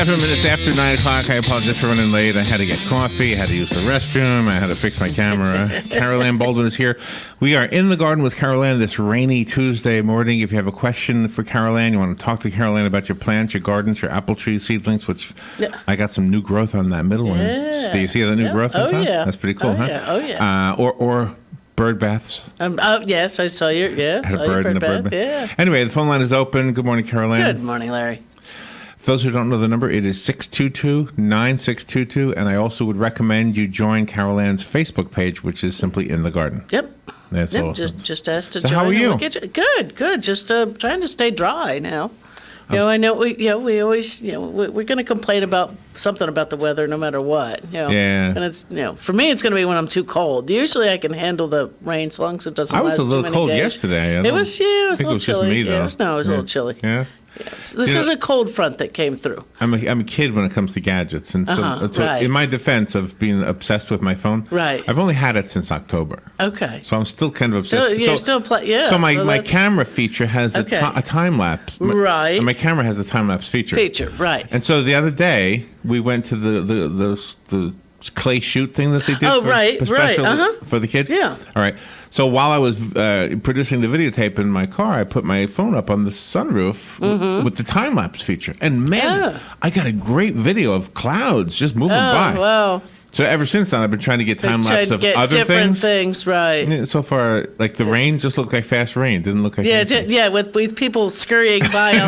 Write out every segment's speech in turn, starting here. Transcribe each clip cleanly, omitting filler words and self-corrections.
7 minutes after 9 o'clock. I apologize for running late. I had to get coffee. I had to use the restroom. I had to fix my camera. Carol Ann Baldwin is here. We are in the garden with Carol Ann this rainy Tuesday morning. If you have a question for Carol Ann, you want to talk to Carol Ann about your plants, your gardens, your apple tree seedlings, which I got some new growth on that middle one. Do you see the new growth on top? Yeah. That's pretty cool, huh? Yeah. Oh, yeah. Or bird baths. Yes, I saw your, Had a bird in a bird bath. Yeah. Anyway, the phone line is open. Good morning, Carol Ann. Good morning, Larry. For those who don't know the number, it is 622-9622, and I also would recommend you join Carol Ann's Facebook page, which is simply In the Garden. Yep. That's all. Just asked to So join. how are you? Good. Just trying to stay dry now. I know we always, we're going to complain about something about the weather no matter what. Yeah. And it's, for me, it's going to be when I'm too cold. Usually I can handle the rain as long as it doesn't last too many days. I was a little cold yesterday. It was a little chilly. Just me, though. Yeah, it was a little chilly. Yeah. Yes. This is a cold front that came through. I'm a kid when it comes to gadgets, and so right. in my defense of being obsessed with my phone, right. I've only had it since October. Okay. So I'm still kind of obsessed. So my camera feature has a time lapse. Right. And my camera has a time lapse feature. Right. And so the other day we went to the clay shoot thing that they did. For the kids. Yeah. All right. So while I was producing the videotape in my car, I put my phone up on the sunroof with the time-lapse feature. And man, I got a great video of clouds just moving by. Wow. So ever since then, I've been trying to get time-lapse of other different things, right. Yeah, so far, like the rain just looked like fast rain. Didn't look like anything. Yeah, with people scurrying by,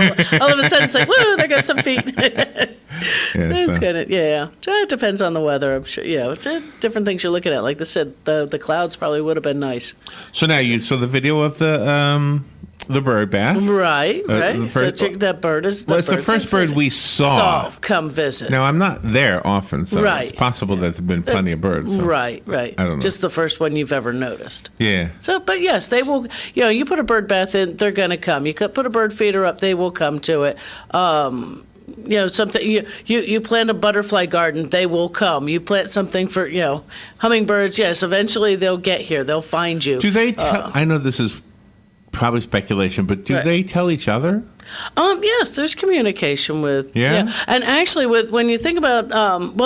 all of a sudden it's like, woo, they got some feet. It's kind of, it depends on the weather, I'm sure. Yeah, it's different things you're looking at. Like I said, the clouds probably would have been nice. So now you saw the video of the bird bath. Right. That bird is... Well, it's the first bird we saw. Come visit. Now, I'm not there often, so it's possible there's been plenty of birds. So right. I don't know. Just the first one you've ever noticed. Yeah. So, but yes, they will, you put a bird bath in, they're going to come. You could put a bird feeder up, they will come to it. Something you plant a butterfly garden, they will come. You plant something for hummingbirds. Yes, eventually they'll get here. They'll find you. Do they tell? I know this is probably speculation, but do they tell each other? Yes, there's communication with. Yeah. And actually, when you think about,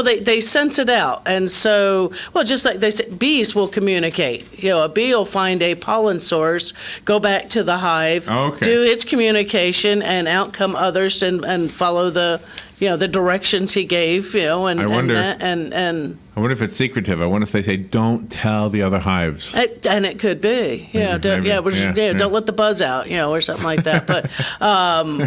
they sense it out, and so, just like they say, bees will communicate. A bee will find a pollen source, go back to the hive, do its communication, and out come others and follow the directions he gave. And I wonder. And I wonder if it's secretive. I wonder if they say, "Don't tell the other hives." And it could be. Don't let the buzz out. Or something like that. But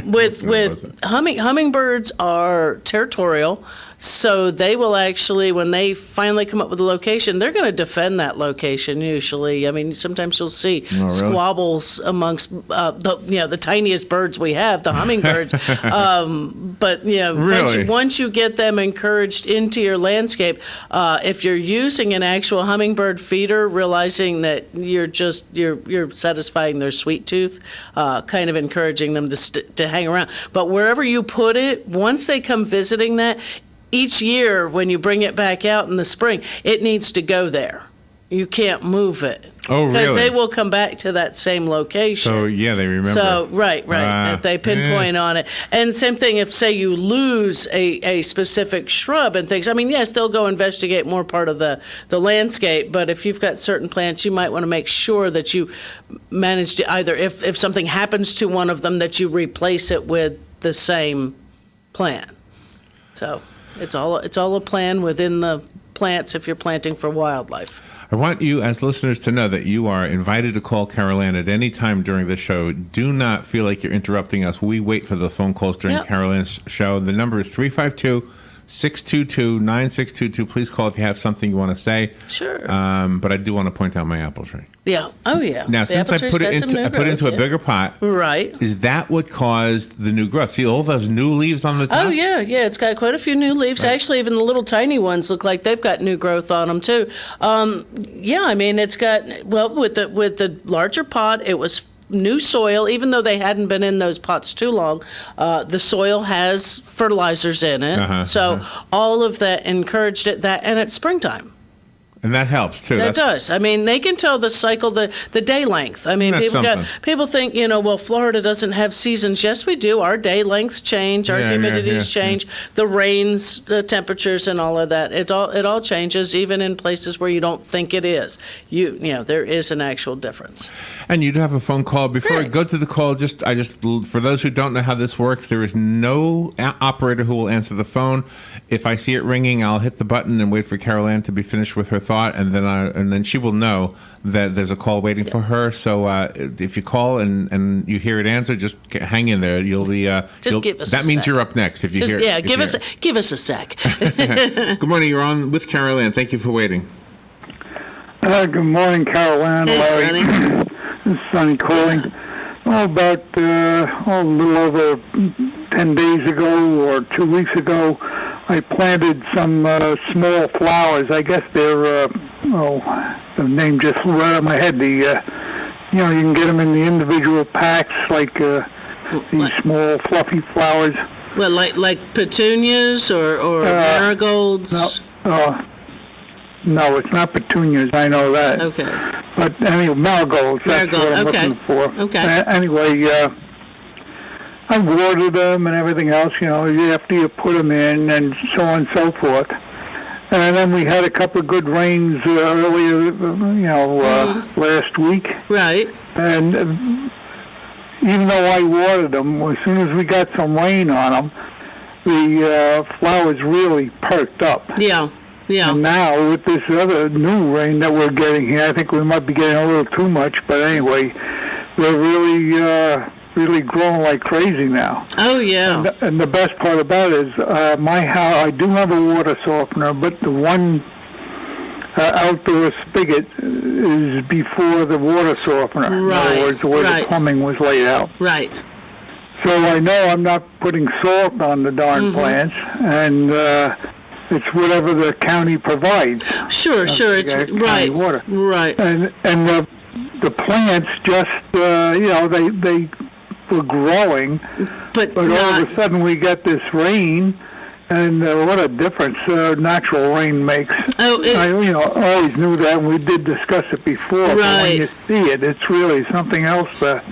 with hummingbirds are territorial, so they will actually, when they finally come up with a location, they're going to defend that location. Usually, I mean, sometimes you'll see squabbles amongst the tiniest birds we have, the hummingbirds. But once you get them encouraged into your landscape, if you're using an actual hummingbird feeder, realizing that you're satisfying their sweet tooth, kind of encouraging them to hang around. But wherever you put it, once they come visiting that, each year when you bring it back out in the spring, it needs to go there. You can't move it. Oh, really? Because they will come back to that same location. So, they remember. So, right. They pinpoint on it. And same thing if, say, you lose a specific shrub and things. I mean, yes, they'll go investigate more part of the landscape, but if you've got certain plants, you might want to make sure that you manage to either, if something happens to one of them, that you replace it with the same plant. So it's all a plan within the plants if you're planting for wildlife. I want you as listeners to know that you are invited to call Carol Ann at any time during the show. Do not feel like you're interrupting us. We wait for the phone calls during Carol Ann's show. The number is 352-622-9622. Please call if you have something you want to say. Sure. But I do want to point out my apple tree. Yeah. Oh, yeah. Now, since I put it into a bigger pot, right? Is that what caused the new growth? See all those new leaves on the top? Oh, yeah. It's got quite a few new leaves. Right. Actually, even the little tiny ones look like they've got new growth on them too. I mean, it's got with the larger pot, it was new soil. Even though they hadn't been in those pots too long, the soil has fertilizers in it, all of that encouraged it. And it's springtime. And that helps, too. That does. I mean, they can tell the cycle, the day length. I mean, people think, well, Florida doesn't have seasons. Yes, we do. Our day lengths change. Our humidities change. The rains, the temperatures, and all of that. It all changes, even in places where you don't think it is. There is an actual difference. And you do have a phone call. Before I go to the call, for those who don't know how this works, there is no operator who will answer the phone. If I see it ringing, I'll hit the button and wait for Carol Ann to be finished with her thought, and then she will know that there's a call waiting for her. So if you call and you hear it answer, just hang in there. You'll be give us. That means you're up next. If you hear, give us a sec. Good morning. You're on with Carol Ann. Thank you for waiting. Good morning, Carol Ann. Hey, Larry. Sonny. This is Sonny calling. About a little over 10 days ago or 2 weeks ago, I planted some small flowers. I guess they're, the name just flew out of my head. You can get them in the individual packs, like these small fluffy flowers. Well, like petunias or marigolds? No, it's not petunias. I know that. Okay. But anyway, marigolds. That's what I'm looking for. Okay. Anyway, I watered them and everything else, after you put them in and so on and so forth. And then we had a couple of good rains earlier, last week. Right. And even though I watered them, as soon as we got some rain on them, the flowers really perked up. Yeah. Yeah. And now with this other new rain that we're getting here, I think we might be getting a little too much. But anyway, they're really growing like crazy now. Oh yeah. And the best part about it is my house. I do have a water softener, but the one outdoor spigot is before the water softener. Right. In other words, the way the plumbing was laid out. Right. So I know I'm not putting salt on the darn plants, and it's whatever the county provides. Sure. It's right. Water. Right. And the plants just they were growing, but all of a sudden we get this rain, and what a difference natural rain makes. Oh, I always knew that, and we did discuss it before. Right. But when you see it, it's really something else to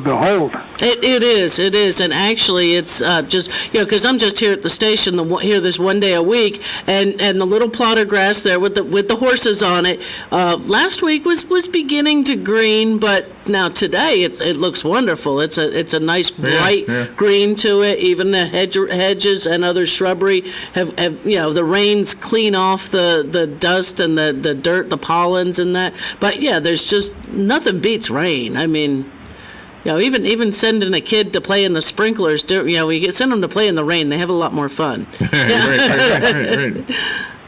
behold. It is, and actually, it's just because I'm just here at the station here this one day a week, and the little plot of grass there with the horses on it. Last week was beginning to green, but now today it looks wonderful. It's a nice bright green to it. Even the hedges and other shrubbery have the rains clean off the dust and the dirt, the pollens and that. But yeah, there's just nothing beats rain. I mean. Even sending a kid to play in the sprinklers, we send them to play in the rain. They have a lot more fun. Right.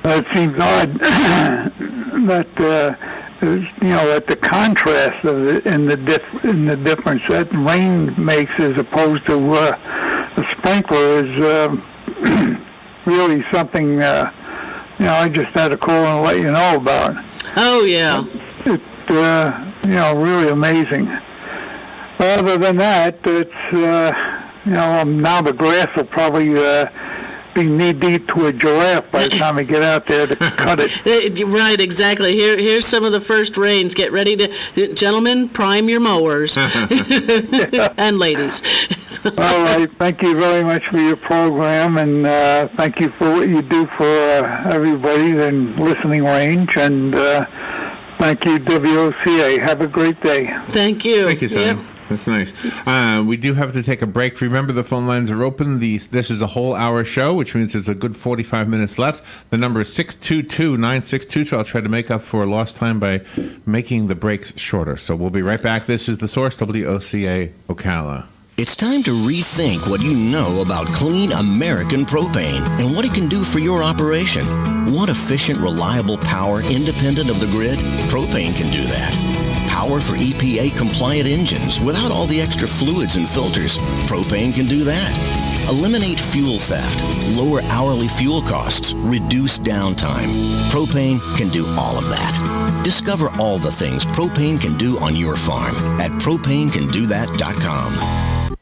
It seems odd that that the contrast of it and the difference that rain makes as opposed to a sprinkler is really something. I just had to call and let you know about. Oh yeah. It's really amazing. Other than that, it's now the grass will probably be knee deep to a giraffe by the time we get out there to cut it. Right, exactly. Here's some of the first rains. Get ready gentlemen, prime your mowers and ladies. All right, thank you very much for your program, and thank you for what you do for everybody in listening range, and thank you, WOCA. Have a great day. Thank you. Thank you, Sonny. Yep. That's nice. We do have to take a break. Remember, the phone lines are open. This is a whole hour show, which means there's a good 45 minutes left. The number is 622-9622. I'll try to make up for lost time by making the breaks shorter. So we'll be right back. This is The Source, WOCA Ocala. It's time to rethink what you know about clean American propane and what it can do for your operation. Want efficient, reliable power independent of the grid? Propane can do that. Power for EPA-compliant engines without all the extra fluids and filters. Propane can do that. Eliminate fuel theft, lower hourly fuel costs, reduce downtime. Propane can do all of that. Discover all the things propane can do on your farm at propanecandothat.com.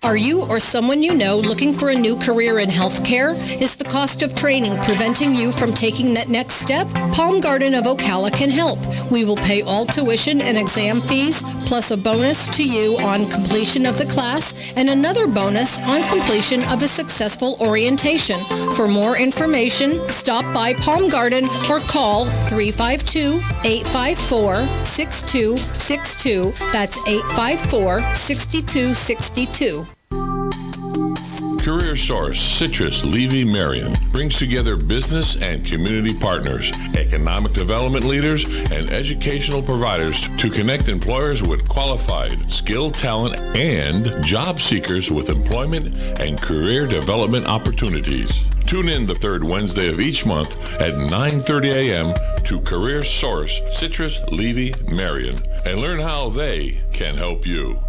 Are you or someone you know looking for a new career in healthcare? Is the cost of training preventing you from taking that next step? Palm Garden of Ocala can help. We will pay all tuition and exam fees, plus a bonus to you on completion of the class, and another bonus on completion of a successful orientation. For more information, stop by Palm Garden or call 352-854-6262. That's 854-6262. Career Source Citrus Levy Marion brings together business and community partners, economic development leaders, and educational providers to connect employers with qualified, skilled talent and job seekers with employment and career development opportunities. Tune in the third Wednesday of each month at 9:30 a.m. to Career Source Citrus Levy Marion and learn how they can help you.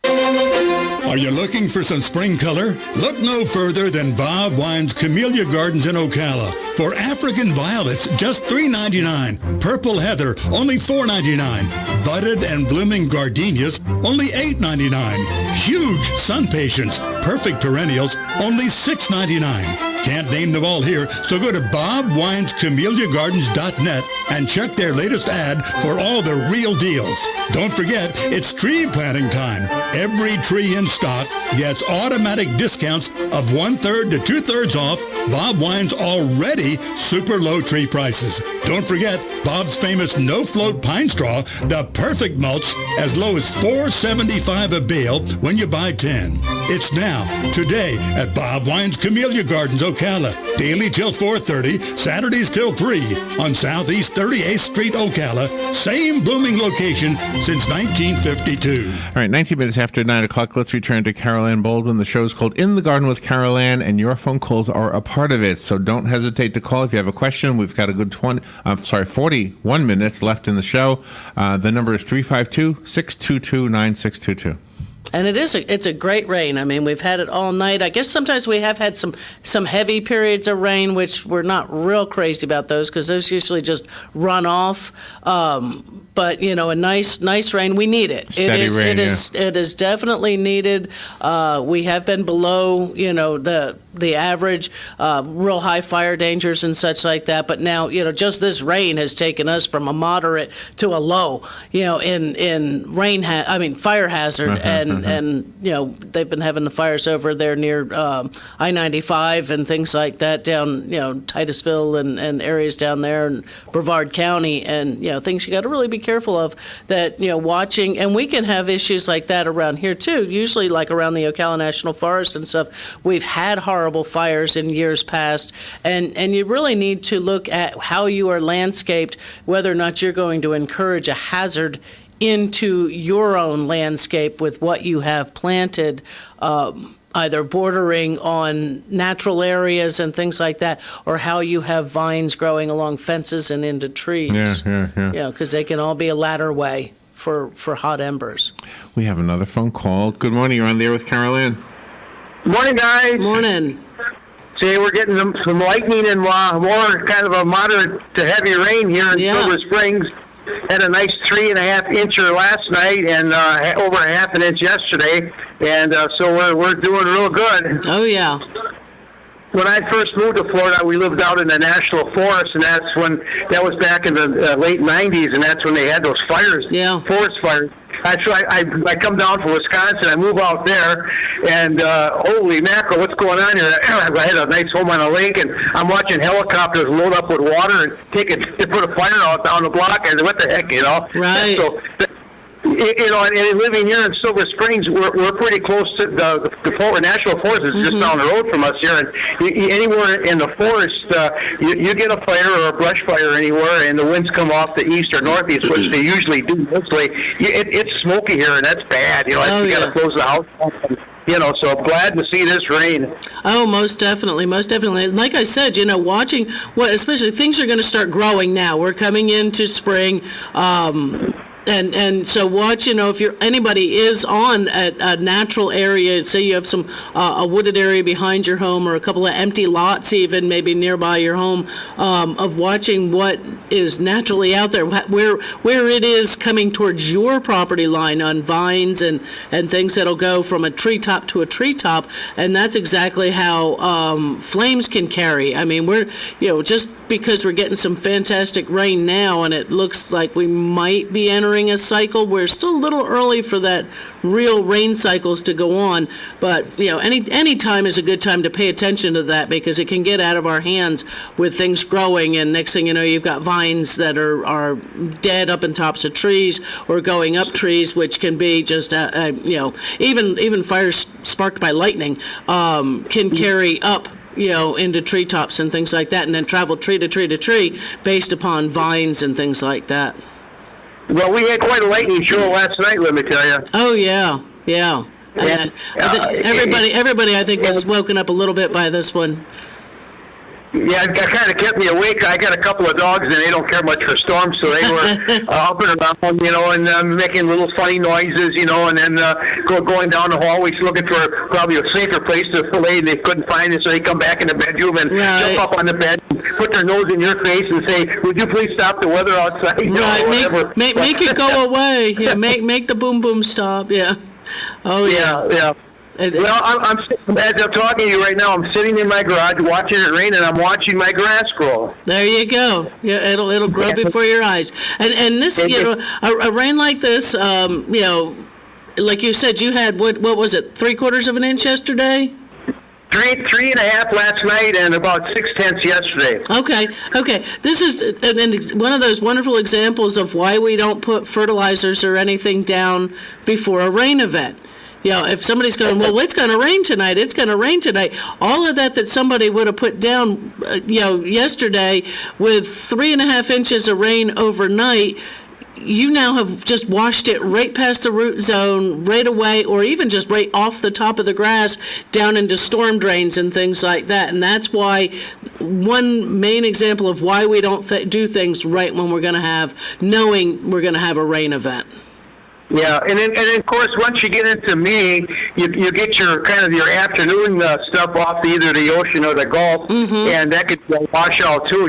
Are you looking for some spring color? Look no further than Bob Wine's Camellia Gardens in Ocala. For African violets, just $3.99. Purple heather, only $4.99. Budded and blooming gardenias, only $8.99. Huge sun patience, perfect perennials, only $6.99. Can't name them all here, so go to bobwinescamelliagardens.net and check their latest ad for all the real deals. Don't forget, it's tree planting time. Every tree in stock gets automatic discounts of 1/3 to 2/3 off Bob Wine's already super low tree prices. Don't forget Bob's famous no-float pine straw, the perfect mulch, as low as $4.75 a bale when you buy 10. It's now, today, at Bob Wine's Camellia Gardens, Ocala. Daily till 4:30, Saturdays till 3 on Southeast 38th Street, Ocala. Same blooming location since 1952. All right, 19 minutes after 9 o'clock, let's return to Carol Ann Baldwin. The show's called In the Garden with Carol Ann, and your phone calls are a part of it. So don't hesitate to call if you have a question. We've got a good 41 minutes left in the show. The number is 352-622-9622. And it's a great rain. I mean, we've had it all night. I guess sometimes we have had some heavy periods of rain, which we're not real crazy about those because those usually just run off. But a nice rain. We need it. Steady rain, It is definitely needed. We have been below the average, real high fire dangers and such like that. But now just this rain has taken us from a moderate to a low. In fire hazard and they've been having the fires over there near I-95 and things like that down Titusville and areas down there in Brevard County and things you got to really be careful of that watching, and we can have issues like that around here too, usually like around the Ocala National Forest and stuff. We've had horrible fires in years past, and you really need to look at how you are landscaped, whether or not you're going to encourage a hazard into your own landscape with what you have planted, either bordering on natural areas and things like that, or how you have vines growing along fences and into trees. Yeah. Because they can all be a ladder way for hot embers. We have another phone call. Good morning. You're on the air with Carol Ann. Morning, guys. Morning. See, we're getting some lightning and more kind of a moderate to heavy rain here in Silver Springs. Had a nice 3.5 incher last night and over a half an inch yesterday, and so we're doing real good. Oh yeah. When I first moved to Florida, we lived out in the National Forest, and that was back in the late '90s, and that's when they had those fires, forest fires. I come down from Wisconsin, I move out there, and holy mackerel, what's going on here? I had a nice home on a lake, and I'm watching helicopters load up with water and put a fire out down the block, and what the heck, Right. So, and living here in Silver Springs, we're pretty close to the National Forest is just down the road from us here. And anywhere in the forest, you get a fire or a brush fire anywhere, and the winds come off the east or northeast, which they usually do mostly. It's smoky here, and that's bad. You got to close the house. So I'm glad to see this rain. Oh, most definitely. Like I said, watching especially things are going to start growing now. We're coming into spring. And so watch, if anybody is on a natural area, say you have some a wooded area behind your home or a couple of empty lots even maybe nearby your home, of watching what is naturally out there, where it is coming towards your property line on vines and things that'll go from a treetop to a treetop, and that's exactly how flames can carry. I mean, we're just because we're getting some fantastic rain now and it looks like we might be entering a cycle. We're still a little early for that real rain cycles to go on, but any time is a good time to pay attention to that because it can get out of our hands with things growing, and next thing you know, you've got vines that are dead up in tops of trees or going up trees, which can be just even fires sparked by lightning can carry up into treetops and things like that, and then travel tree to tree to tree based upon vines and things like that. Well, we had quite a lightning show last night, let me tell you. Oh, yeah. Everybody, I think, was woken up a little bit by this one. Yeah, it kind of kept me awake. I got a couple of dogs, and they don't care much for storms, so they were up and around, and making little funny noises, and then going down the hallways looking for probably a safer place to lay, and they couldn't find it, so they come back in the bedroom and jump up on the bed and put their nose in your face and say, "Would you please stop the weather outside?" Right, make it go away. Yeah, make the boom boom stop. Yeah. Oh yeah. Yeah. Well, I'm as I'm talking to you right now, I'm sitting in my garage watching it rain, and I'm watching my grass grow. There you go. Yeah, it'll grow before your eyes. And this, a rain like this, like you said, you had what was it, 3/4 of an inch yesterday? 3.5 last night, and about 0.6 yesterday. Okay. This is one of those wonderful examples of why we don't put fertilizers or anything down before a rain event. If somebody's going, well, it's going to rain tonight, all of that somebody would have put down, yesterday with 3.5 inches of rain overnight, you now have just washed it right past the root zone right away, or even just right off the top of the grass down into storm drains and things like that. And that's why one main example of why we don't do things right when knowing we're going to have a rain event. Yeah, and then of course once you get into May, you get your kind of your afternoon stuff off either the ocean or the Gulf, and that could wash out too.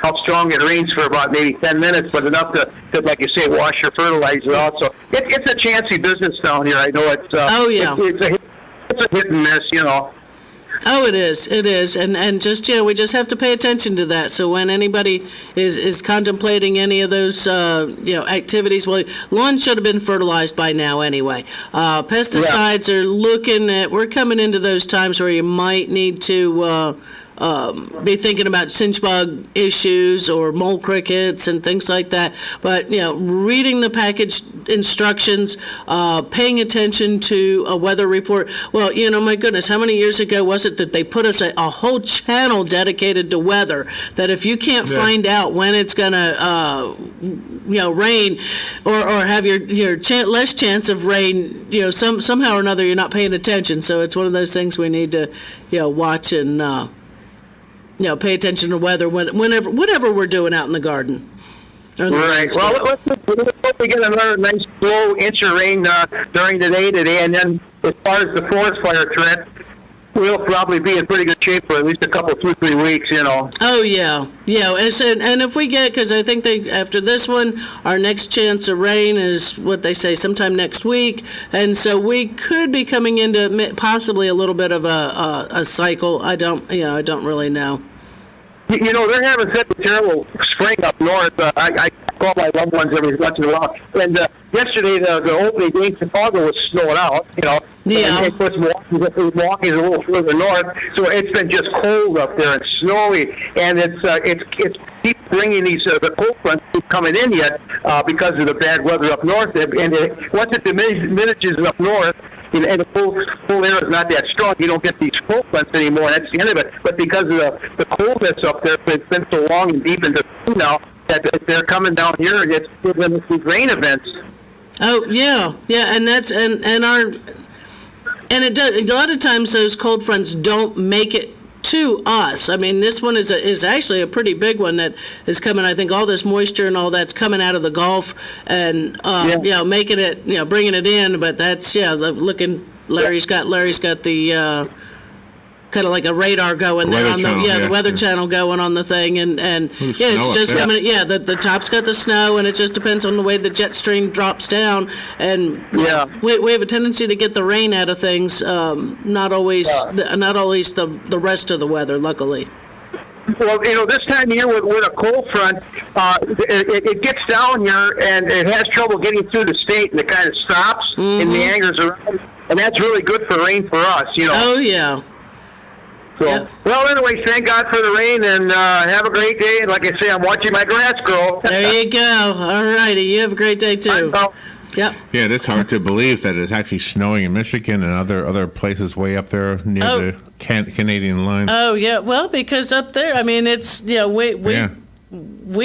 How strong it rains for about maybe 10 minutes, but enough to like you say, wash your fertilizer out. So it's a chancy business down here. I know it's. It's a hit and miss, Oh, it is, and just we just have to pay attention to that. So when anybody is contemplating any of those activities, well, lawns should have been fertilized by now anyway. Pesticides we're coming into those times where you might need to be thinking about cinch bug issues or mole crickets and things like that. But, reading the package instructions, paying attention to a weather report. Well, my goodness, how many years ago was it that they put us a whole channel dedicated to weather, that if you can't find out when it's going to, rain or have your less chance of rain, somehow or another you're not paying attention. So it's one of those things we need to, watch and, pay attention to weather whatever we're doing out in the garden. Right. Well, let's hope we get another nice slow inch of rain during the day today, and then as far as the forest fire threat, we'll probably be in pretty good shape for at least a couple, 2-3 weeks, Oh, yeah. And if we get, because I think after this one, our next chance of rain is what they say sometime next week, and so we could be coming into possibly a little bit of a cycle. I don't really know. They're having such a terrible spring up north. I call my loved ones every once in a while. And yesterday, the opening day in Chicago was snowed out, Yeah. And of course, Milwaukee's a little further north, so it's been just cold up there and snowy. And it's keep bringing these the cold fronts keep coming in yet because of the bad weather up north. And once it diminishes up north, and the cold air is not that strong, you don't get these cold fronts anymore, and that's the end of it. But because of the coldness up there, it's been so long and deep into spring now, that they're coming down here, and it's giving us these rain events. Oh, yeah, and that's, and it does, a lot of times those cold fronts don't make it to us. I mean, this one is actually a pretty big one that is coming. I think all this moisture and all that's coming out of the Gulf and making it, bringing it in. But that's Larry's got the kind of like a radar going there on the Weather Channel going on the thing, and it's just coming. Yeah, the top's got the snow, and it just depends on the way the jet stream drops down. And we have a tendency to get the rain out of things, not always the rest of the weather. Luckily. Well, this time of year with a cold front, it gets down here and it has trouble getting through the state, and it kind of stops and meanders around, and that's really good for rain for us. Oh yeah. So, well, anyway, thank God for the rain, and have a great day. And like I say, I'm watching my grass grow. There you go. All righty. You have a great day, too. Yep. Yeah, it's hard to believe that it's actually snowing in Michigan and other places way up there near the Canadian line. Oh, yeah. Well, because up there, I mean, it's, we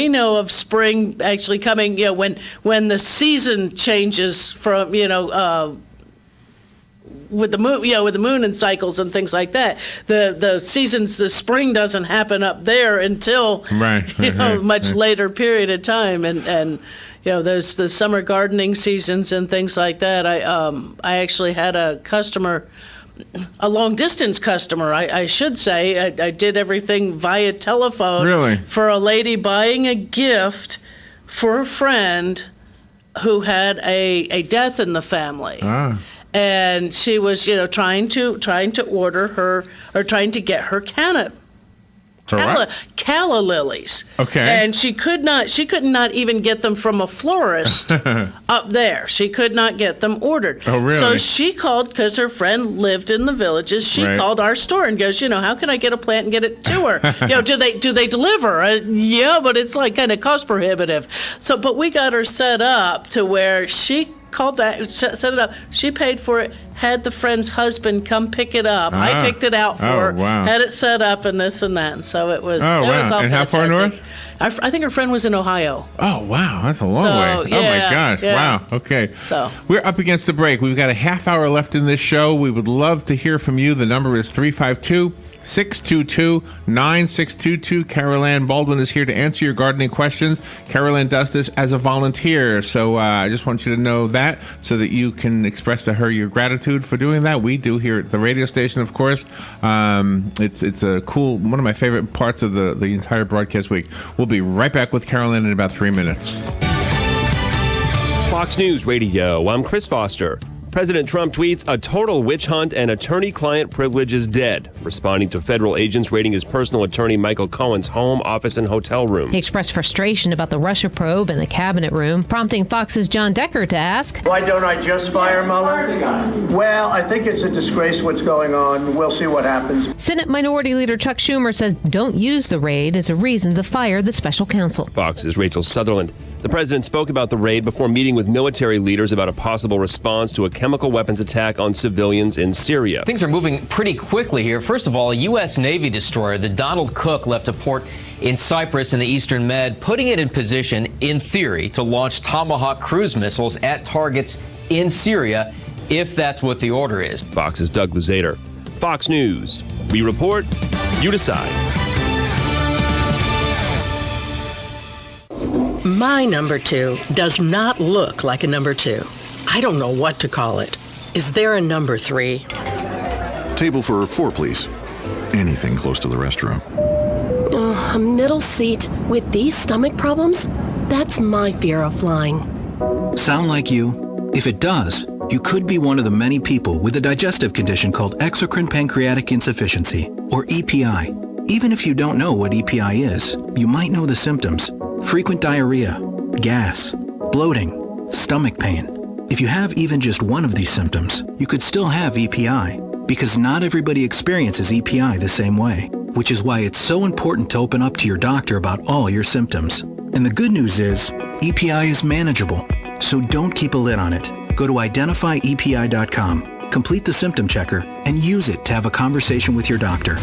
know of spring actually coming, when the season changes from, with the moon and cycles and things like that, the spring doesn't happen up there until much later period of time, and there's the summer gardening seasons and things like that. I actually had a customer, a long distance customer, I should say. I did everything via telephone for a lady buying a gift for a friend who had a death in the family. And she was, trying to order her, or trying to get her calla lilies. Okay. And she could not even get them from a florist up there. She could not get them ordered. Oh, really? So she called, because her friend lived in the Villages. She called our store and goes, how can I get a plant and get it to her? Do they deliver? Yeah, but it's like kind of cost prohibitive. So, but we got her set up to where she called that, set it up. She paid for it, had the friend's husband come pick it up. I picked it out for her, had it set up and this and that. And so it was, it was all and fantastic. How far north? I think her friend was in Ohio. Oh, wow. That's a long way. Oh, my gosh. Yeah. Wow. Okay. So we're up against the break. We've got a half hour left in this show. We would love to hear from you. The number is 352-622-9622. Carol Ann Baldwin is here to answer your gardening questions. Carol Ann does this as a volunteer, so I just want you to know that so that you can express to her your gratitude for doing that. We do here at the radio station, of course. It's a cool, one of my favorite parts of the entire broadcast week. We'll be right back with Carol Ann in about 3 minutes. Fox News Radio, I'm Chris Foster. President Trump tweets, "A total witch hunt and attorney-client privilege is dead," responding to federal agents raiding his personal attorney Michael Cohen's home, office, and hotel room. He expressed frustration about the Russia probe in the cabinet room, prompting Fox's John Decker to ask, "Why don't I just fire Mueller?" Well, I think it's a disgrace what's going on. We'll see what happens. Senate Minority Leader Chuck Schumer says don't use the raid as a reason to fire the special counsel. Fox's Rachel Sutherland. The president spoke about the raid before meeting with military leaders about a possible response to a chemical weapons attack on civilians in Syria. Things are moving pretty quickly here. First of all, a U.S. Navy destroyer, the Donald Cook, left a port in Cyprus in the Eastern Med, putting it in position, in theory, to launch Tomahawk cruise missiles at targets in Syria, if that's what the order is. Fox's Doug Luzader. Fox News. We report, you decide. My number 2 does not look like a number 2. I don't know what to call it. Is there a number 3? Table for 4, please. Anything close to the restroom. A middle seat with these stomach problems? That's my fear of flying. Sound like you? If it does, you could be one of the many people with a digestive condition called exocrine pancreatic insufficiency, or EPI. Even if you don't know what EPI is, you might know the symptoms. Frequent diarrhea, gas, bloating, stomach pain. If you have even just one of these symptoms, you could still have EPI, because not everybody experiences EPI the same way, which is why it's so important to open up to your doctor about all your symptoms. And the good news is, EPI is manageable, so don't keep a lid on it. Go to identifyepi.com, complete the symptom checker, and use it to have a conversation with your doctor.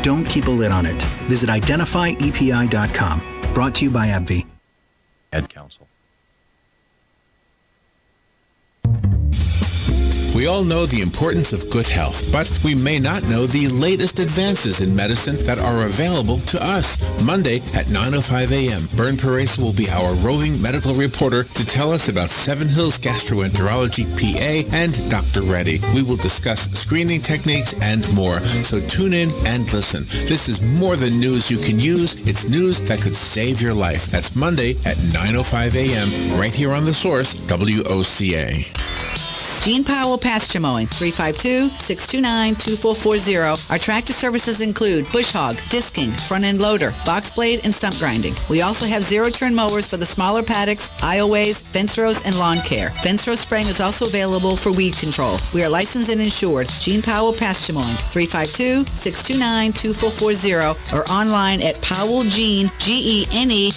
Don't keep a lid on it. Visit identifyepi.com. Brought to you by AbbVie. Ad Council. We all know the importance of good health, but we may not know the latest advances in medicine that are available to us. Monday at 9:05 a.m., Bern Perez will be our roving medical reporter to tell us about Seven Hills Gastroenterology PA and Dr. Reddy. We will discuss screening techniques and more, so tune in and listen. This is more than news you can use. It's news that could save your life. That's Monday at 9:05 a.m. right here on The Source, WOCA. Gene Powell Pasture Mowing, 352-629-2440. Our tractor services include bush hog, disking, front-end loader, box blade, and stump grinding. We also have zero-turn mowers for the smaller paddocks, aisleways, fence rows, and lawn care. Fence row spraying is also available for weed control. We are licensed and insured. Gene Powell Pasture Mowing, 352-629-2440, or online at powellgene, Gene,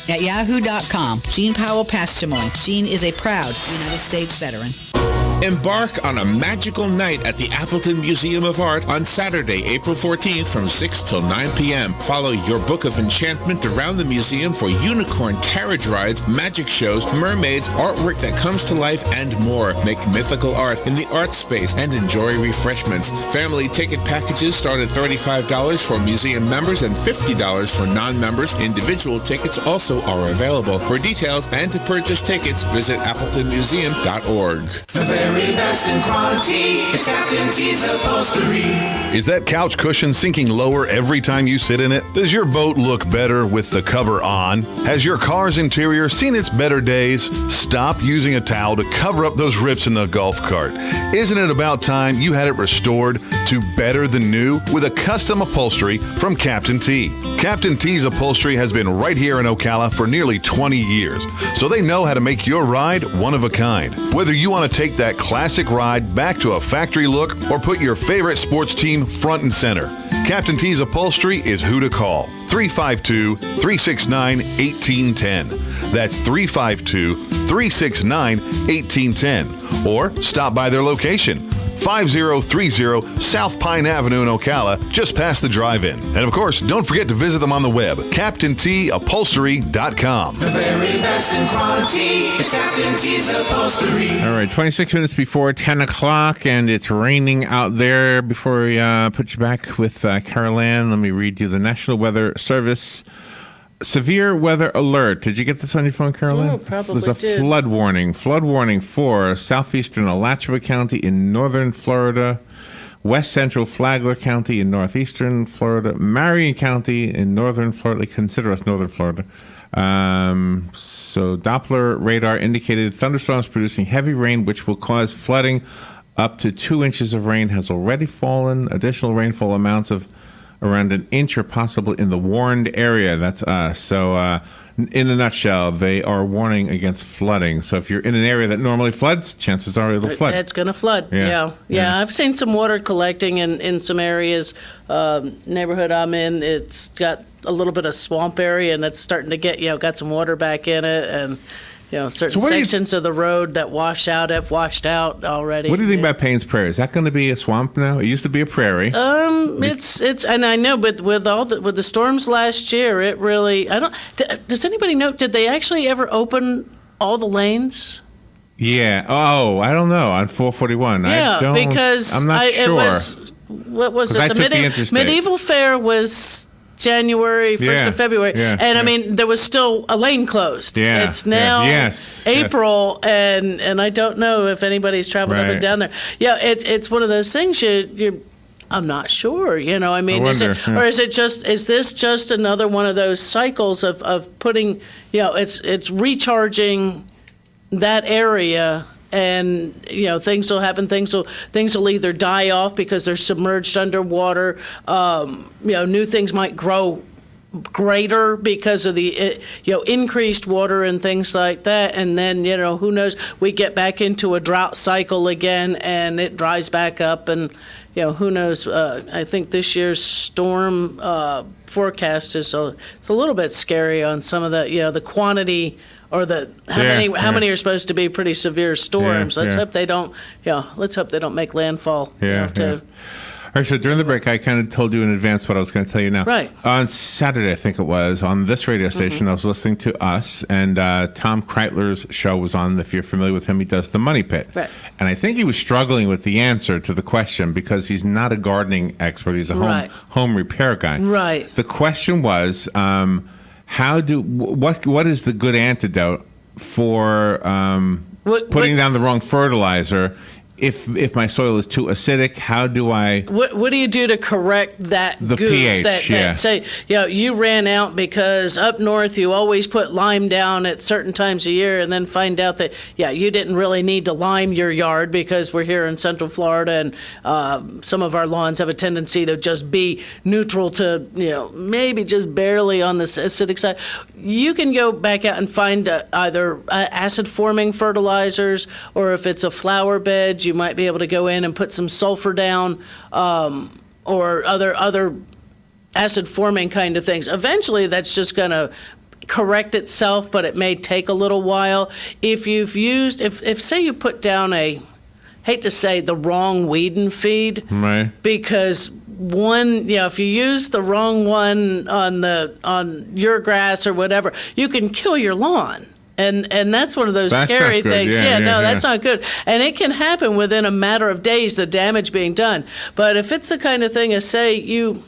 at yahoo.com. Gene Powell Pasture Mowing. Gene is a proud United States veteran. Embark on a magical night at the Appleton Museum of Art on Saturday, April 14th from 6 till 9 p.m. Follow your book of enchantment around the museum for unicorn carriage rides, magic shows, mermaids, artwork that comes to life, and more. Make mythical art in the art space and enjoy refreshments. Family ticket packages start at $35 for museum members and $50 for non-members. Individual tickets also are available. For details and to purchase tickets, visit appletonmuseum.org. Very best in quality is Captain T's upholstery. Is that couch cushion sinking lower every time you sit in it? Does your boat look better with the cover on? Has your car's interior seen its better days? Stop using a towel to cover up those rips in the golf cart. Isn't it about time you had it restored to better than new with a custom upholstery from Captain T? Captain T's upholstery has been right here in Ocala for nearly 20 years, so they know how to make your ride one of a kind. Whether you want to take that classic ride back to a factory look or put your favorite sports team front and center, Captain T's Upholstery is who to call. 352-369-1810. That's 352-369-1810. Or stop by their location, 5030 South Pine Avenue in Ocala, just past the drive-in. And of course, don't forget to visit them on the web, CaptainTUpholstery.com. The very best in quality is Captain T's Upholstery. All right, 26 minutes before 10 o'clock, and it's raining out there. Before we put you back with Carol Ann, let me read you the National Weather Service severe weather alert. Did you get this on your phone, Carol Ann? Oh, probably There's a did. flood warning. Flood warning for southeastern Alachua County in northern Florida, west central Flagler County in northeastern Florida, Marion County in northern Florida. Consider us northern Florida. So Doppler radar indicated thunderstorms producing heavy rain, which will cause flooding. Up to 2 inches of rain has already fallen. Additional rainfall amounts of around an inch or possibly in the warned area. That's us. So in a nutshell, they are warning against flooding. So if you're in an area that normally floods, chances are it'll flood. It's going to flood. Yeah. Yeah. I've seen some water collecting in some areas. Neighborhood I'm in, it's got a little bit of swamp area, and it's starting to get, got some water back in it. And, certain sections of the road that have washed out already. What do you think about Payne's Prairie? Is that going to be a swamp now? It used to be a prairie. It's and I know, but with the storms last year, it really does anybody know, did they actually ever open all the lanes? Yeah. Oh, I don't know. On 441. Yeah, because I'm not sure. It was, what was it? The Medieval Fair was January 1st of February, and I mean there was still a lane closed. Yeah, it's now April, and I don't know if anybody's traveled up and down there. Yeah, it's one of those things I'm not sure. I mean, is this just another one of those cycles of putting? It's recharging that area. And things will happen. Things will either die off because they're submerged underwater. New things might grow greater because of the increased water and things like that. And then who knows? We get back into a drought cycle again, and it dries back up. And who knows? I think this year's storm forecast is it's a little bit scary on some of the quantity. Or how many are supposed to be pretty severe storms? Let's hope they don't. Let's hope they don't make landfall. All right, so during the break, I kind of told you in advance what I was going to tell you now. Right. On Saturday, I think it was, on this radio station, I was listening to Us, and Tom Kreitler's show was on. If you're familiar with him, he does The Money Pit. Right. And I think he was struggling with the answer to the question because he's not a gardening expert. He's a home repair guy. Right. The question was, what is the good antidote for putting down the wrong fertilizer? If my soil is too acidic, how do I? What do you do to correct that the goof? pH? That say, you ran out because up north you always put lime down at certain times of year, and then find out that you didn't really need to lime your yard because we're here in Central Florida, and some of our lawns have a tendency to just be neutral to maybe just barely on the acidic side. You can go back out and find either acid-forming fertilizers, or if it's a flower bed, you might be able to go in and put some sulfur down, or other acid-forming kind of things. Eventually, that's just going to correct itself, but it may take a little while. If you've used, if say you put down hate to say the wrong weed and feed, right? Because if you use the wrong one on your grass or whatever, you can kill your lawn. And that's one of those scary things. That's not good. And it can happen within a matter of days, the damage being done. But if it's the kind of thing as say you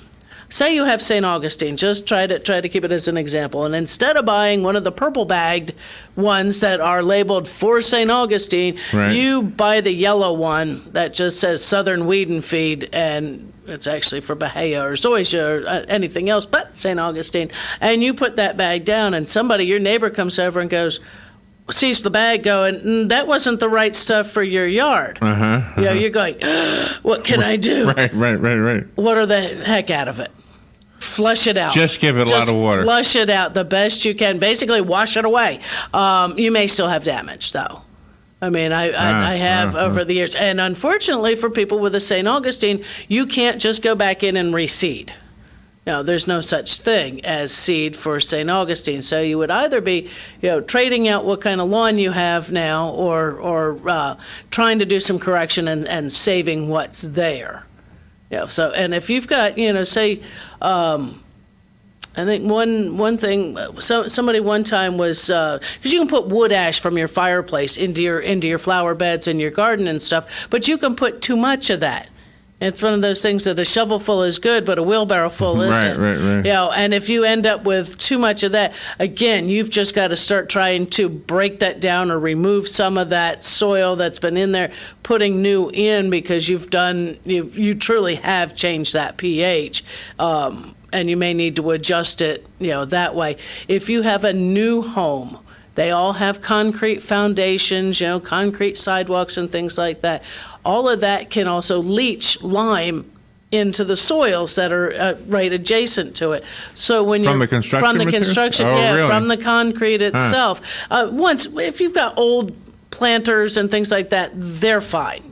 have St. Augustine, just try to keep it as an example. And instead of buying one of the purple bagged ones that are labeled for St. Augustine, you buy the yellow one that just says Southern Weed and Feed, and it's actually for Bahia or Zoysia or anything else but St. Augustine. And you put that bag down, and your neighbor comes over and sees the bag going, that wasn't the right stuff for your yard. You're going, what can I do? Right. Water the heck out of it. Flush it out. Just give it a lot of water. Flush it out the best you can. Basically, wash it away. You may still have damage, though. I mean, I have over the years. And unfortunately for people with a St. Augustine, you can't just go back in and reseed. There's no such thing as seed for St. Augustine. So you would either be, trading out what kind of lawn you have now, or trying to do some correction and saving what's there. So, and if you've got, say, I think one thing, somebody one time was, because you can put wood ash from your fireplace into your flower beds and your garden and stuff, but you can put too much of that. It's one of those things that a shovelful is good, but a wheelbarrow full isn't. Right. And if you end up with too much of that, again, you've just got to start trying to break that down or remove some of that soil that's been in there, putting new in, because you truly have changed that pH. And you may need to adjust it, that way. If you have a new home, they all have concrete foundations, concrete sidewalks and things like that. All of that can also leach lime into the soils that are right adjacent to it. So when from the construction material? From the concrete itself. If you've got old planters and things like that, they're fine,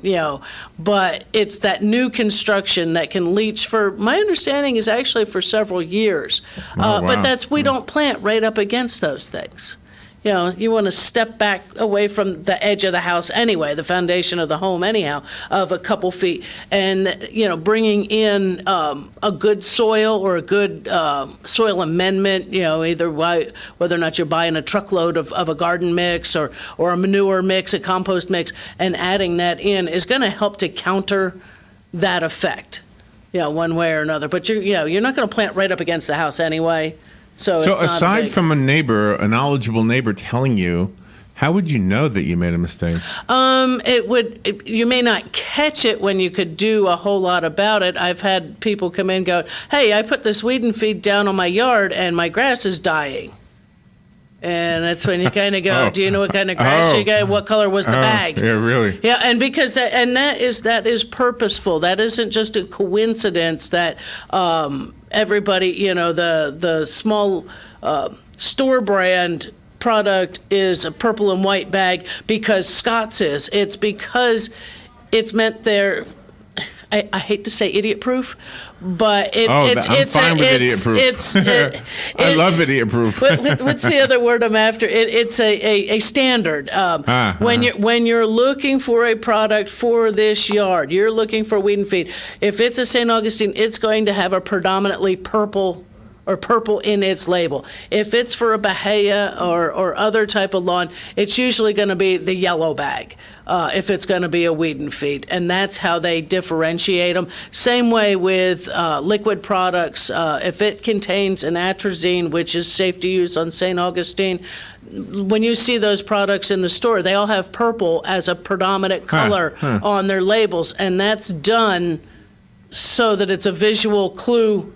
but it's that new construction that can leach for, my understanding is actually for several years. But we don't plant right up against those things. You want to step back away from the edge of the house anyway, the foundation of the home anyhow, of a couple feet. And, bringing in a good soil or a good soil amendment, either whether or not you're buying a truckload of a garden mix or a manure mix, a compost mix, and adding that in is going to help to counter that effect, one way or another. But you're not going to plant right up against the house anyway. So aside from a knowledgeable neighbor telling you, how would you know that you made a mistake? You may not catch it when you could do a whole lot about it. I've had people come in and go, hey, I put this weed and feed down on my yard and my grass is dying. And that's when you kind of go, do you know what kind of grass you got? What color was the bag? Yeah, really. Yeah, and because that is purposeful. That isn't just a coincidence that everybody, the small store brand product is a purple and white bag because Scott's is. It's because it's meant there I hate to say idiot-proof, but I'm fine with idiot-proof. I love idiot-proof. What's the other word I'm after? It's a standard. When you're looking for a product for this yard, you're looking for weed and feed. If it's a St. Augustine, it's going to have a predominantly purple in its label. If it's for a Bahia or other type of lawn, it's usually going to be the yellow bag. If it's going to be a weed and feed, and that's how they differentiate them. Same way with liquid products. If it contains an atrazine, which is safe to use on St. Augustine, when you see those products in the store, they all have purple as a predominant color on their labels, and that's done so that it's a visual clue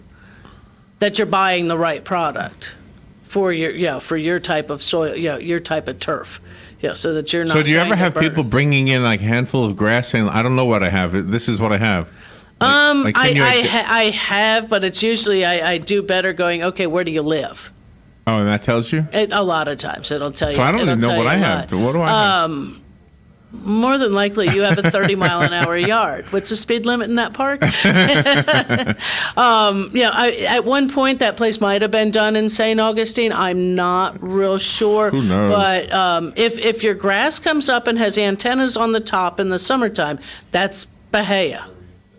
that you're buying the right product for your type of soil, your type of turf. Yeah, so that you're not. So do you ever have people bringing in like a handful of grass saying, "I don't know what I have. This is what I have." I have, but it's usually I do better going, okay, where do you live? Oh, and that tells you? A lot of times it'll tell you. So I don't even know what I have. What do I have? More than likely, you have a 30-mile-an-hour yard. What's the speed limit in that park? At one point, that place might have been done in St. Augustine. I'm not real sure. Who knows? But if your grass comes up and has antennas on the top in the summertime, that's Bahia.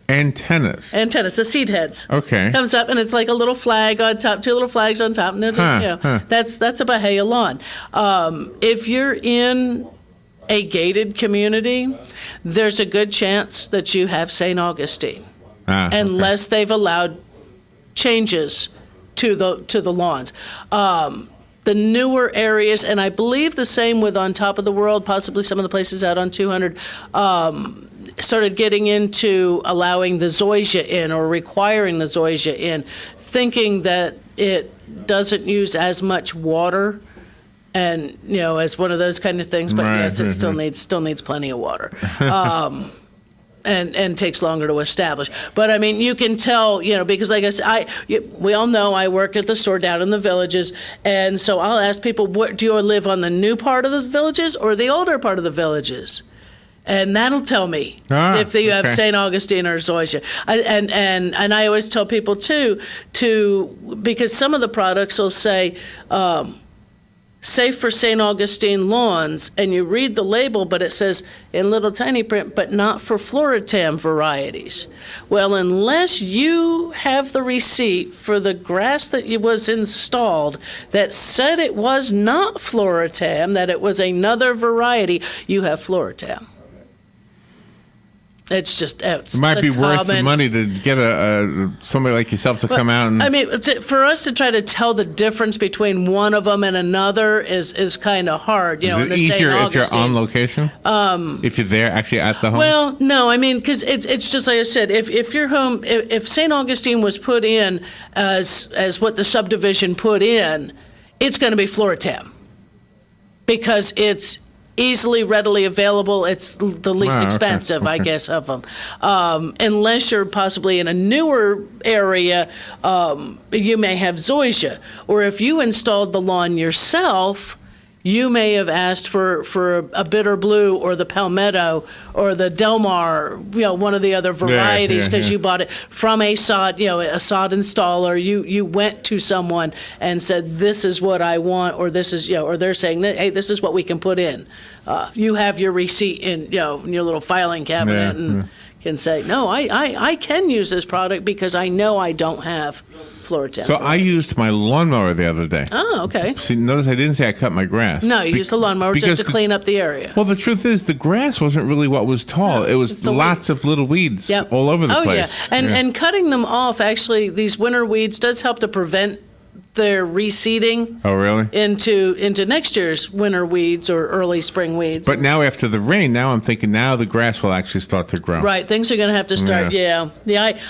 Antennas, the seed heads. Okay. Comes up and it's like a little flag on top, two little flags on top, and they're just, that's a Bahia lawn. If you're in a gated community, there's a good chance that you have St. Augustine, unless they've allowed changes to the lawns. The newer areas, and I believe the same with on top of the world, possibly some of the places out on 200, started getting into allowing the zoysia in or requiring the zoysia in, thinking that it doesn't use as much water. And as one of those kind of things, but yes, it still needs plenty of water, and takes longer to establish. But I mean, you can tell, because like I said, we all know I work at the store down in the villages, and so I'll ask people, do you live on the new part of the villages or the older part of the villages? And that'll tell me if you have St. Augustine or zoysia. And I always tell people too, because some of the products will say. Safe for St. Augustine lawns, and you read the label, but it says in little tiny print, but not for Floratam varieties. Well, unless you have the receipt for the grass that was installed that said it was not Floratam, that it was another variety, you have Floratam. It might be worth the money to get somebody like yourself to come out and. I mean, for us to try to tell the difference between one of them and another is kind of hard. Is it easier if you're on location? If you're there, actually at the home. Well, no, I mean, because it's just like I said. If you're home, if St. Augustine was put in as what the subdivision put in, it's going to be Floratam, because it's easily, readily available. It's the least expensive, I guess, of them. Unless you're possibly in a newer area, you may have zoysia. Or if you installed the lawn yourself, you may have asked for a bitter blue or the palmetto or the Delmar, one of the other varieties, because you bought it from a sod installer. You went to someone and said, "This is what I want," or "This is," or they're saying, "Hey, this is what we can put in." You have your receipt in your little filing cabinet and can say, "No, I can use this product because I know I don't have Floratam." So I used my lawnmower the other day. Oh, okay. See, notice I didn't say I cut my grass. No, you used the lawnmower just to clean up the area. Well, the truth is, the grass wasn't really what was tall. It was lots of little weeds all over the place. Oh, yeah. And cutting them off, actually, these winter weeds does help to prevent their reseeding. Oh, really? Into next year's winter weeds or early spring weeds. But now after the rain, I'm thinking now the grass will actually start to grow. Right, things are going to have to start. Yeah.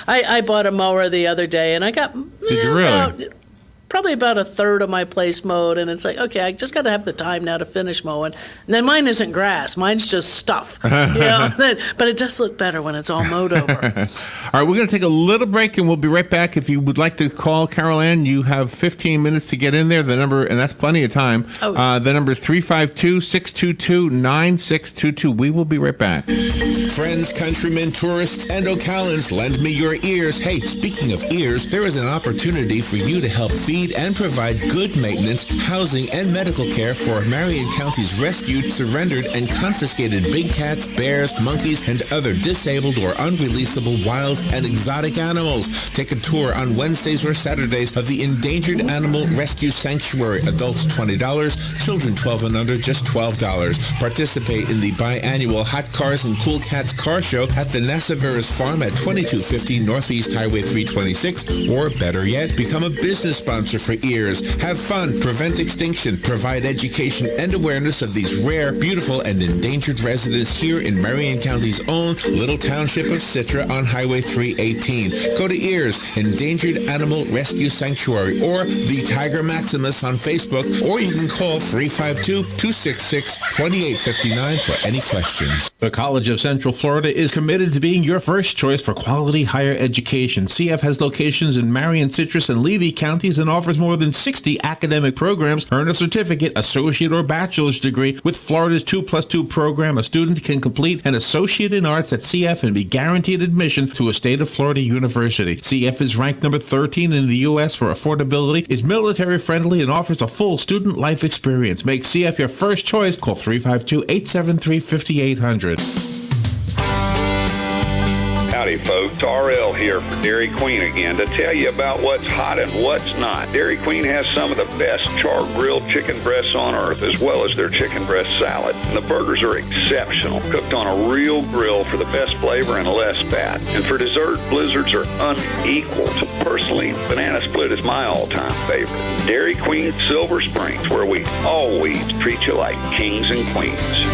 I bought a mower the other day, and I got. Did you really? Probably about a third of my place mowed, and it's like, okay, I just got to have the time now to finish mowing. And then mine isn't grass; mine's just stuff. But it does look better when it's all mowed over. All right, we're going to take a little break, and we'll be right back. If you would like to call Carol Ann, you have 15 minutes to get in there. The number, and that's plenty of time. The number is 352-622-9622. We will be right back. Friends, countrymen, tourists, and Ocalans, lend me your ears. Hey, speaking of ears, there is an opportunity for you to help feed and provide good maintenance, housing, and medical care for Marion County's rescued, surrendered, and confiscated big cats, bears, monkeys, and other disabled or unreleasable wild and exotic animals. Take a tour on Wednesdays or Saturdays of the Endangered Animal Rescue Sanctuary. Adults $20, children 12 and under just $12. Participate in the biannual Hot Cars and Cool Cats Car Show at the Nassaveras Farm at 2250 Northeast Highway 326, or better yet, become a business sponsor for EARS. Have fun, prevent extinction, provide education and awareness of these rare, beautiful, and endangered residents here in Marion County's own little township of Citra on Highway 318. Go to EARS, Endangered Animal Rescue Sanctuary, or the Tiger Maximus on Facebook, or you can call 352-266-2859 for any questions. The College of Central Florida is committed to being your first choice for quality higher education. CF has locations in Marion, Citrus, and Levy counties and offers more than 60 academic programs. Earn a certificate, associate, or bachelor's degree. With Florida's 2+2 program, a student can complete an associate in arts at CF and be guaranteed admission to a state of Florida university. CF is ranked number 13 in the U.S. for affordability, is military friendly, and offers a full student life experience. Make CF your first choice. Call 352-873-5800. Howdy, folks. RL here for Dairy Queen again to tell you about what's hot and what's not. Dairy Queen has some of the best char-grilled chicken breasts on earth, as well as their chicken breast salad. And the burgers are exceptional, cooked on a real grill for the best flavor and less fat. And for dessert, blizzards are unequaled. Personally, banana split is my all-time favorite. Dairy Queen Silver Springs, where we always treat you like kings and queens.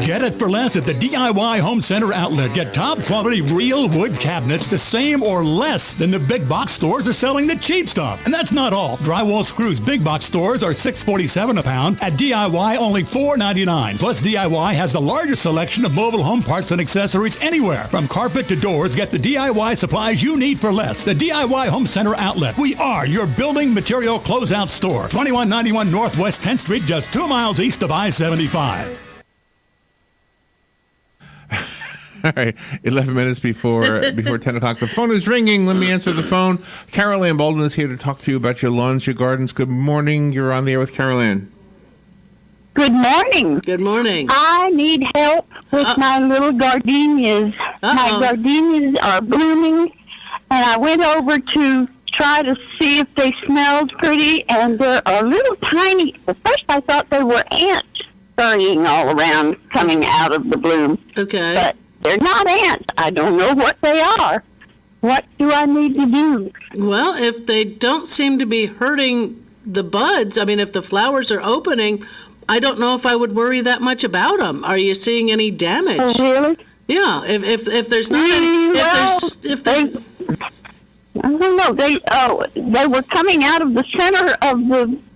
Get it for less at the DIY Home Center outlet. Get top quality real wood cabinets the same or less than the big box stores are selling the cheap stuff. And that's not all. Drywall screws big box stores are $6.47 a pound. At DIY, only $4.99. Plus, DIY has the largest selection of mobile home parts and accessories anywhere. From carpet to doors, get the DIY supplies you need for less. The DIY Home Center outlet. We are your building material closeout store. 2191 Northwest 10th Street, just 2 miles east of I-75. All right, 11 minutes before 10 o'clock. The phone is ringing. Let me answer the phone. Carol Ann Baldwin is here to talk to you about your lawns, your gardens. Good morning. You're on the air with Carol Ann. Good morning. Good morning. I need help with my little gardenias. My gardenias are blooming, and I went over to try to see if they smelled pretty, and they're a little tiny. At first I thought they were ants scurrying all around coming out of the bloom. Okay. But they're not ants. I don't know what they are. What do I need to do? Well, if they don't seem to be hurting the buds, I mean, if the flowers are opening, I don't know if I would worry that much about them. Are you seeing any damage? Oh, really? Yeah. If there's not any, I don't know. They were coming out of the center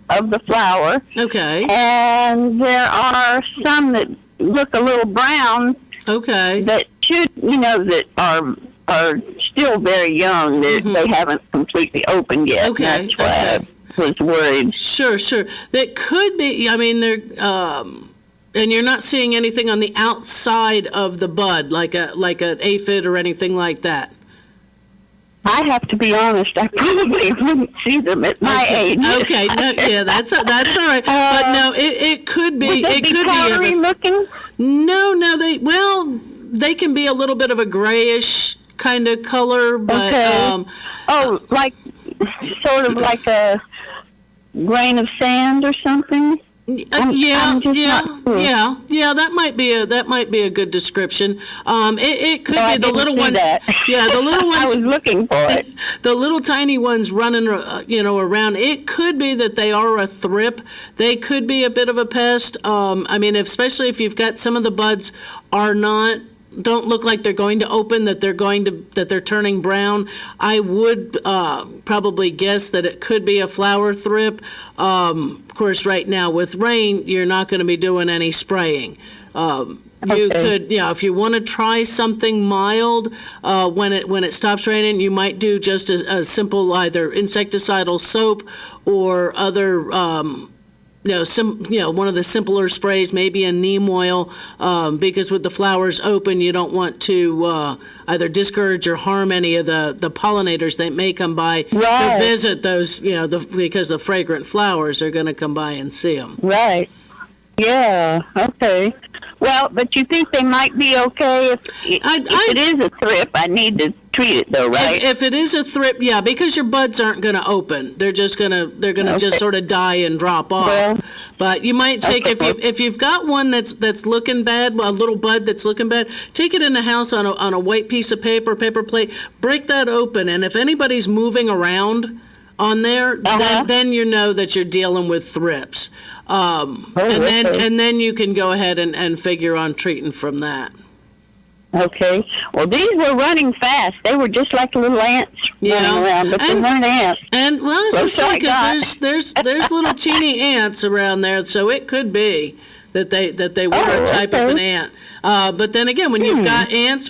of the flower. Okay. And there are some that look a little brown. Okay. That should, that are still very young. They haven't completely opened yet. Okay. That's why I was worried. Sure. That could be. I mean, they're. And you're not seeing anything on the outside of the bud, like an aphid or anything like that. I have to be honest. I probably wouldn't see them at my age. Okay, that's all right. But no, it could be. Would they it be could powdery be looking? No, they can be a little bit of a grayish kind of color, but like sort of like a grain of sand or something. Yeah. That might be a good description. It could be the little ones. Yeah, the little ones. I was looking for it. The little tiny ones running, around. It could be that they are a thrip. They could be a bit of a pest. Especially if you've got some of the buds don't look like they're going to open, that they're turning brown. I would probably guess that it could be a flower thrip. Of course, right now with rain, you're not going to be doing any spraying. You could, if you want to try something mild, when it stops raining, you might do just a simple either insecticidal soap or other, one of the simpler sprays, maybe a neem oil, because with the flowers open, you don't want to either discourage or harm any of the pollinators that may come by to visit those, because the fragrant flowers are going to come by and see them. Right. Yeah. Okay. Well, but you think they might be okay if it is a thrip? I need to treat it though, right? If it is a thrip, yeah, because your buds aren't going to open. They're just just sort of die and drop off. Well, but you might take if you've got one that's looking bad, a little bud that's looking bad, take it in the house on a white piece of paper plate, break that open, and if anybody's moving around on there, then you know that you're dealing with thrips. And then you can go ahead and figure on treating from that. Okay. Well, these were running fast. They were just like little ants running around, but they weren't ants. And well, I was just saying, because there's little teeny ants around there, so it could be that they were a type of an ant. But then again, when you've got ants,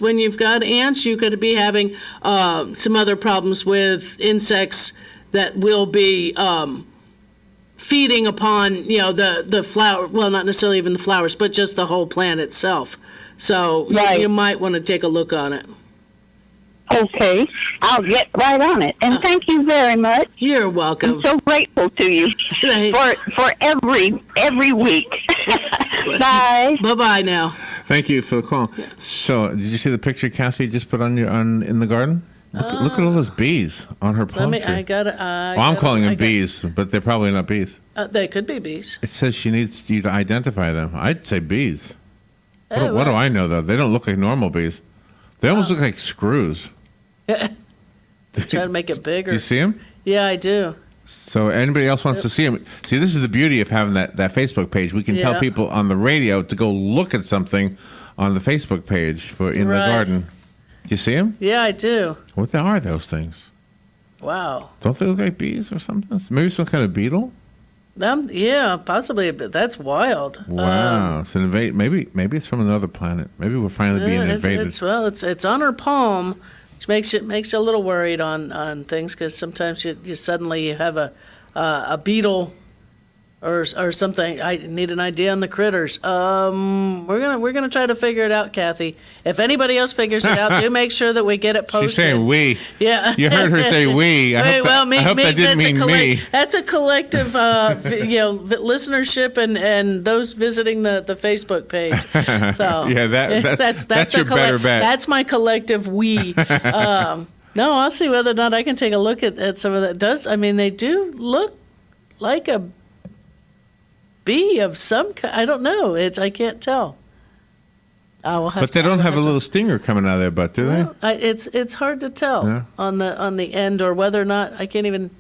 you could be having some other problems with insects that will be feeding upon, the flower. Well, not necessarily even the flowers, but just the whole plant itself. So you might want to take a look on it. Okay, I'll get right on it. And thank you very much. You're welcome. I'm so grateful to you for every week. Bye. Bye now. Thank you for the call. Yeah. So, did you see the picture Kathy just put on in the garden? Look at all those bees on her plum tree. I'm calling them bees, but they're probably not bees. They could be bees. It says she needs you to identify them. I'd say bees. What do I know, though? They don't look like normal bees. They almost look like screws. Try to make it bigger. Do you see them? Yeah, I do. So anybody else wants to see them? See, this is the beauty of having that Facebook page. We can tell people on the radio to go look at something on the Facebook page in the garden. Do you see them? Yeah, I do. What are those things? Wow. Don't they look like bees or something? Maybe some kind of beetle? Yeah, possibly, but that's wild. Wow. So maybe it's from another planet. Maybe we're finally being invaded. It's on her palm, which makes you a little worried on things, because sometimes you suddenly have a beetle or something. I need an idea on the critters. We're gonna try to figure it out, Kathy. If anybody else figures it out, do make sure that we get it posted. She's saying we. Yeah. You heard her say we. I hope that didn't mean me. That's a collective, listenership and those visiting the Facebook page. So yeah, that's your better bet. That's my collective we. No, I'll see whether or not I can take a look at some of that. They do look like a bee of some kind. I don't know. I can't tell. But they don't have a little stinger coming out of their butt, do they? It's hard to tell on the end, or whether or not I can't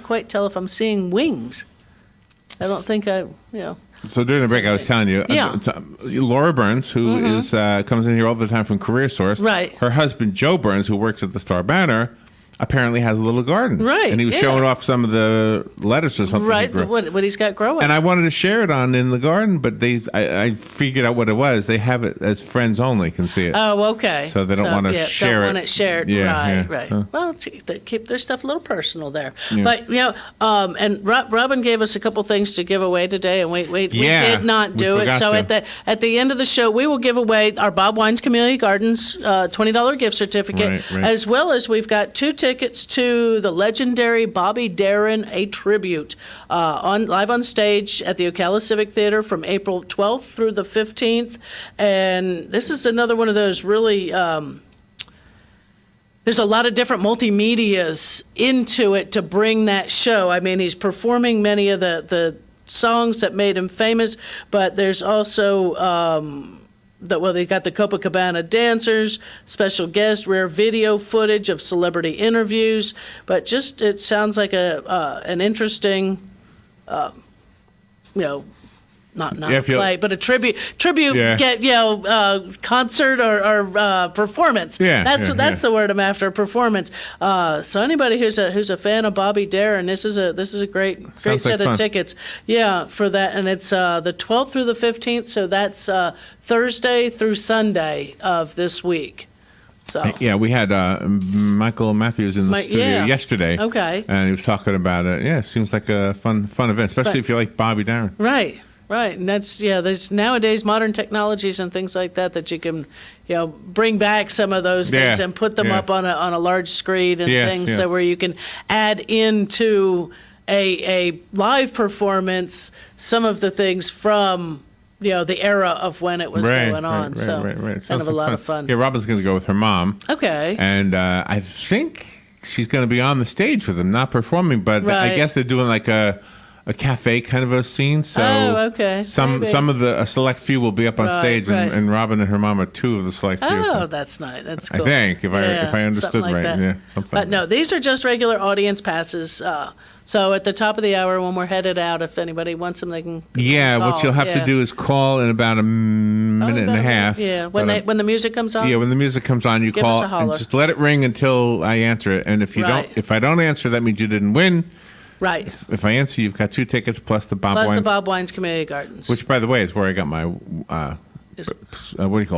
quite tell if I'm seeing wings. I don't think So during the break, I was telling you, Laura Burns, who is comes in here all the time from Career Source. Right. Her husband Joe Burns, who works at the Star Banner, apparently has a little garden. Right. And he was showing off some of the lettuce or something. Right. What he's got growing. And I wanted to share it in the garden, but I figured out what it was. They have it as friends only can see it. Oh, okay. So they don't want to share it. Don't want it shared. Yeah, right. Huh. Well, they keep their stuff a little personal there. Yeah. But, and Robin gave us a couple things to give away today, and we did not do it. So at the end of the show, we will give away our Bob Wines Community Gardens $20 gift certificate, right. as well as we've got 2 tickets to the legendary Bobby Darin, a tribute, live on stage at the Ocala Civic Theater from April 12th through the 15th. And this is another one of those really, there's a lot of different multimedias into it to bring that show. He's performing many of the songs that made him famous, but there's also they got the Copacabana dancers, special guest, rare video footage of celebrity interviews. But it sounds like an interesting, not a play, but a tribute concert or performance. That's the word I'm after, performance. So anybody who's a fan of Bobby Darin, this is a great set of tickets. Yeah, for that, and it's the 12th through the 15th. So that's Thursday through Sunday of this week. So yeah, we had Michael Matthews in the studio yesterday. Okay, and he was talking about it. Yeah, it seems like a fun event, especially if you like Bobby Darin. Right, and that's there's nowadays modern technologies and things like that you can bring back some of those things and put them up on a large screen and things, so where you can add into a live performance some of the things from the era of when it was going on. Right. Kind of a lot of fun. Yeah, Robin's going to go with her mom. Okay. And I think she's going to be on the stage with them, not performing, but I guess they're doing like a cafe kind of a scene. So okay. Some of a select few will be up on stage, and Robin and her mom are two of the select few. Oh, that's nice. That's cool. I think if I understood right. That. Yeah, something. But no, these are just regular audience passes. So at the top of the hour, when we're headed out, if anybody wants them, they can. Yeah, call. What you'll have to do is call in about a minute and a half. Yeah, when the music comes on. Yeah, when the music comes on, you give call us a holler. and just let it ring until I answer it. And if I don't answer, that means you didn't win. Right. If I answer, you've got 2 tickets plus the Bob Wines Community Gardens. Which, by the way, is where I got my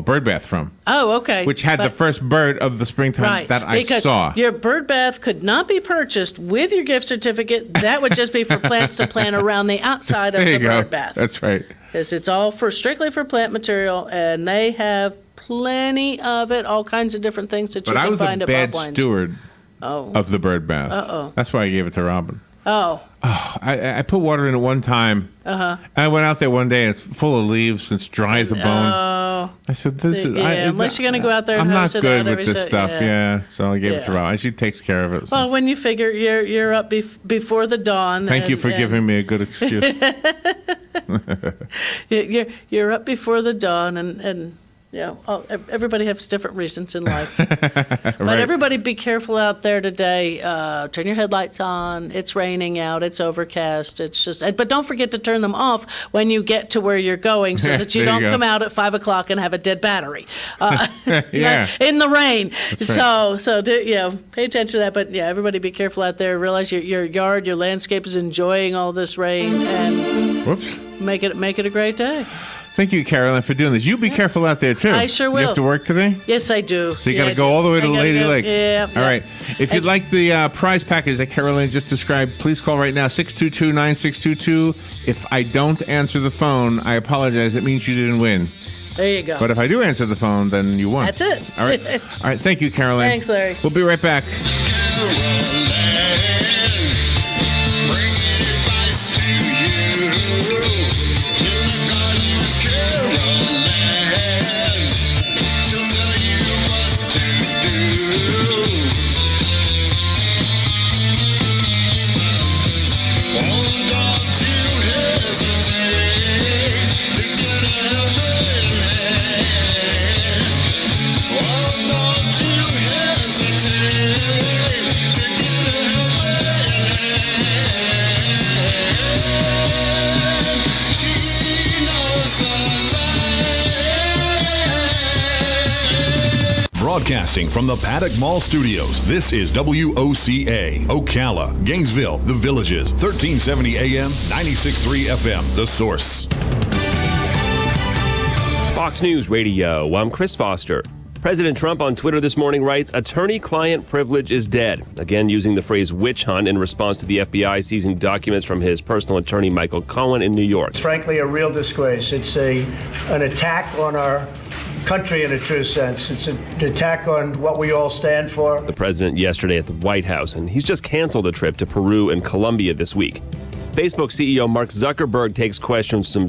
bird bath from. Oh, okay. Which had the first bird of the springtime that I saw. Your bird bath could not be purchased with your gift certificate. That would just be for plants to plant around the outside of the bird bath. That's right. Because it's all strictly for plant material, and they have plenty of it, all kinds of different things that you can find at Bob Wines. But I was a bad steward of the bird bath. Uh-oh. That's why I gave it to Robin. Oh. I put water in it one time. I went out there one day and it's full of leaves and it's dry as a bone. Oh. I said, "This is." Unless you're going to go out there and I'm hose not it out good with this stuff. Yeah, so I gave it to Robin. She takes care of it. So. Well, when you figure you're up before the dawn. Thank you for giving me a good excuse. You're up before the dawn and. Everybody has different reasons in life. But everybody be careful out there today. Turn your headlights on. It's raining out. It's overcast. But don't forget to turn them off when you get to where you're going so that you don't come out at 5 o'clock and have a dead battery in the rain. Right. So pay attention to that. But everybody be careful out there. Realize your yard, your landscape is enjoying all this rain and make it a great day. Thank you, Caroline, for doing this. You be careful out there, too. I sure will. You have to work today? Yes, I do. So you got to go all the way to Lady Lake. Yeah. All right. If you'd like the prize package that Caroline just described, please call right now, 622-9622. If I don't answer the phone, I apologize. It means you didn't win. There you go. But if I do answer the phone, then you won. That's it. All right. All right. Thank you, Caroline. Thanks, Larry. We'll be right back. Broadcasting from the Paddock Mall Studios, this is WOCA, Ocala, Gainesville, The Villages, 1370 AM, 96.3 FM, The Source. Fox News Radio, I'm Chris Foster. President Trump on Twitter this morning writes, attorney-client privilege is dead. Again, using the phrase witch hunt in response to the FBI seizing documents from his personal attorney, Michael Cohen, in New York. It's frankly a real disgrace. It's an attack on our country in a true sense. It's an attack on what we all stand for. The president yesterday at the White House, and he's just canceled a trip to Peru and Colombia this week. Facebook CEO Mark Zuckerberg takes questions from